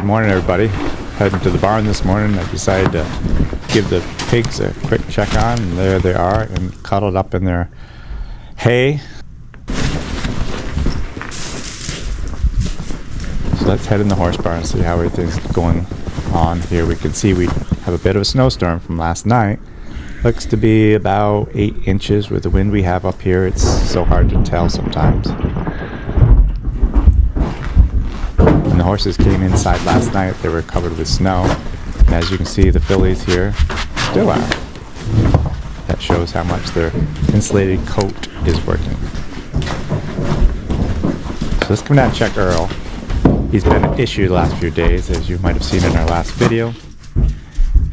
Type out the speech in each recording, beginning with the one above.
Good morning, everybody. Heading to the barn this morning. I decided to give the pigs a quick check on, and there they are, and cuddled up in their hay. So let's head in the horse barn and see how everything's going on here. We can see we have a bit of a snowstorm from last night. Looks to be about 8 inches with the wind we have up here. It's so hard to tell sometimes. When the horses came inside last night, they were covered with snow. And as you can see, the fillies here still are. That shows how much their insulated coat is working. So let's come down and check Earl. He's been an issue the last few days, as you might have seen in our last video.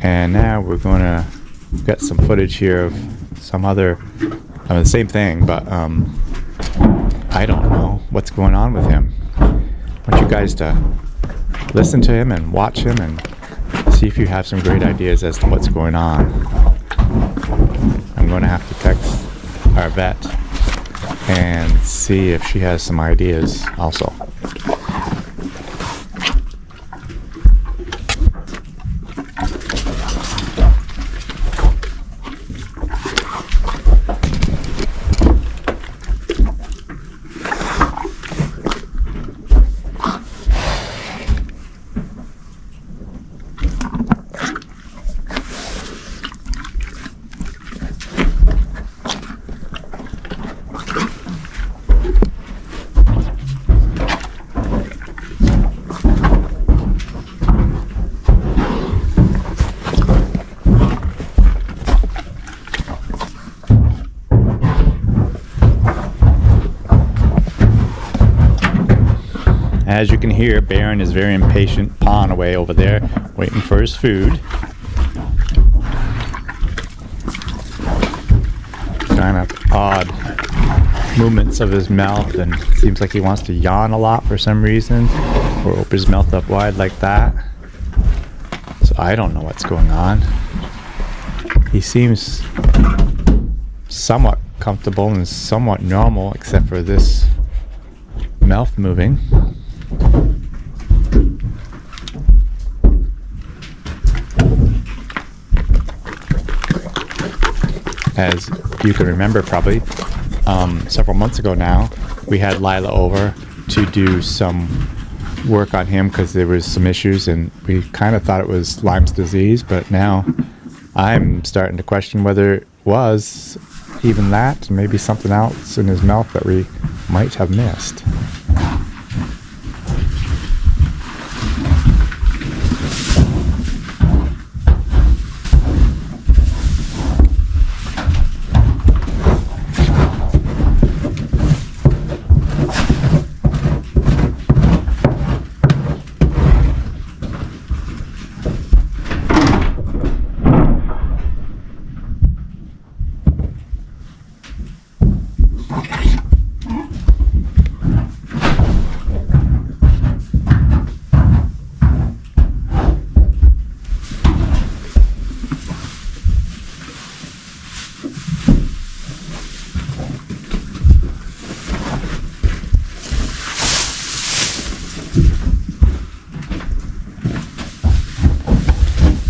And now we're going to get some footage here of some other, the same thing, but I don't know what's going on with him. I want you guys to listen to him and watch him and see if you have some great ideas as to what's going on. I'm going to have to text our vet and see if she has some ideas also. As you can hear, Baron is very impatient, pawing away over there, waiting for his food. Kind of odd movements of his mouth, and seems like he wants to yawn a lot for some reason, or open his mouth up wide like that. So I don't know what's going on. He seems somewhat comfortable and somewhat normal, except for this mouth moving. As you can remember probably, several months ago now, we had Lila over to do some work on him because there was some issues, and we kind of thought it was Lyme's disease, but now I'm starting to question whether it was even that, maybe something else in his mouth that we might have missed.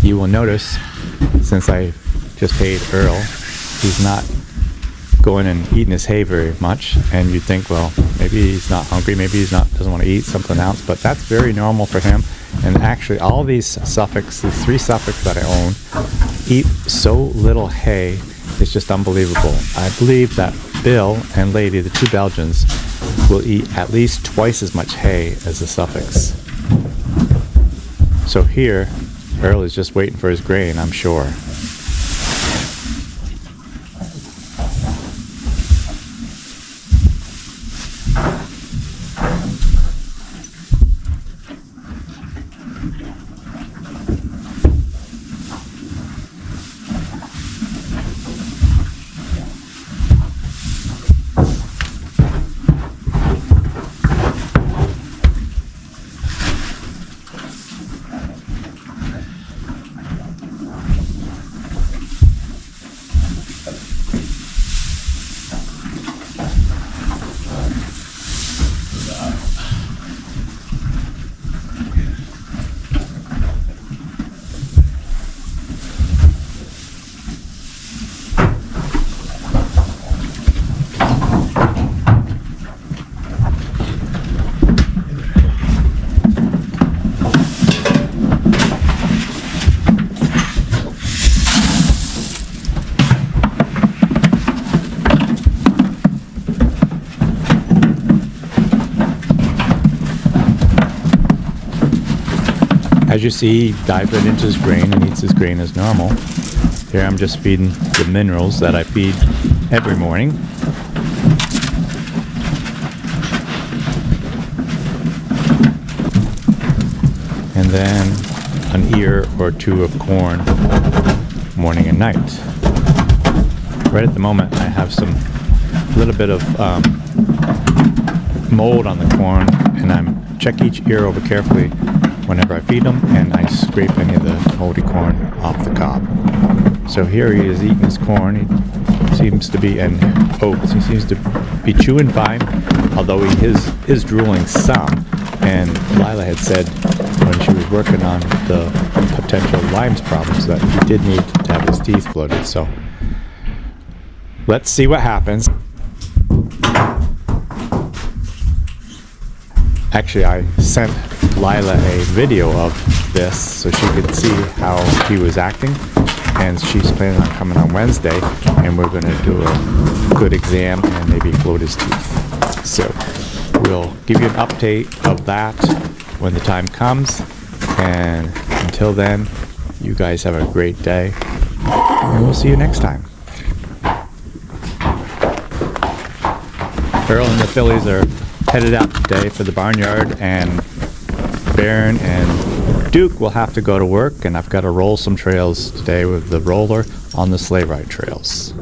You will notice, since I just paid Earl, he's not going and eating his hay very much, and you'd think, well, maybe he's not hungry, maybe he's not doesn't want to eat something else, but that's very normal for him. And actually all these Suffocks, these 3 Suffocks that I own, eat so little hay, it's just unbelievable. I believe that Bill and Lady, the 2 Belgians, will eat at least twice as much hay as the Suffocks. So here Earl is just waiting for his grain, I'm sure. As you see, he dives right into his grain and eats his grain as normal. Here I'm just feeding the minerals that I feed every morning. And then an ear or two of corn morning and night. Right at the moment I have some little bit of mold on the corn, and I'm check each ear over carefully whenever I feed them, and I scrape any of the moldy corn off the cob. So here he is eating his corn. He seems to be, and oats, he seems to be chewing fine, although he is drooling some. And Lila had said when she was working on the potential Lyme's problems that he did need to have his teeth floated. So let's see what happens. Actually, I sent Lila a video of this so she could see how he was acting, and she's planning on coming on Wednesday, and we're going to do a good exam and maybe float his teeth. So we'll give you an update of that when the time comes, and until then, you guys have a great day, and we'll see you next time. Earl and the Fillies are headed out today for the barnyard, and Baron and Duke will have to go to work, and I've got to roll some trails today with the roller on the sleigh ride trails.